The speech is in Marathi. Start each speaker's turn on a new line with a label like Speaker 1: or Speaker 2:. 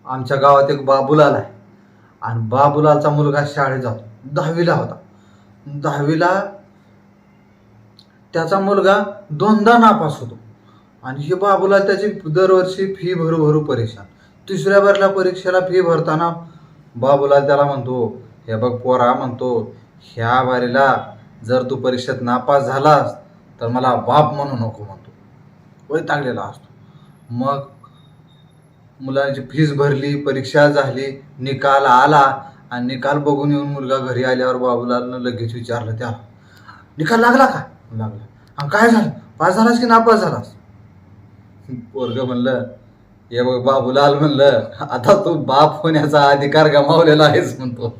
Speaker 1: आमच्या गावात एक बाबूलाल आहे आणि बाबूलालचा मुलगा शाळेत जातो, 10वीला होता. 10वीला त्याचा मुलगा 2दा नापास होतो आणि हे बाबूलाल त्याची दरवर्षी फी भरू भरू परेशान. तिसऱ्या भरल्या परीक्षेला फी भरताना बाबूलाल त्याला म्हणतो, हे बघ पोरा, म्हणतो, ह्या बारीला जर तू परीक्षेत नापास झालास तर मला बाप म्हणू नको, म्हणतो. वैतागलेला असतो. मग मुलाची फीस भरली, परीक्षा झाली, निकाल आला आणि निकाल बघून येऊन मुलगा घरी आल्यावर बाबूलालनं लगेच विचारलं त्याला, निकाल लागला का? लागला. आणि काय झालं, पास झालास की नापास झालास? पोरग म्हणलं, हे बघ बाबूलाल, म्हणलं, आता तू बाप होण्याचा अधिकार गमावलेला आहेस, म्हणतो.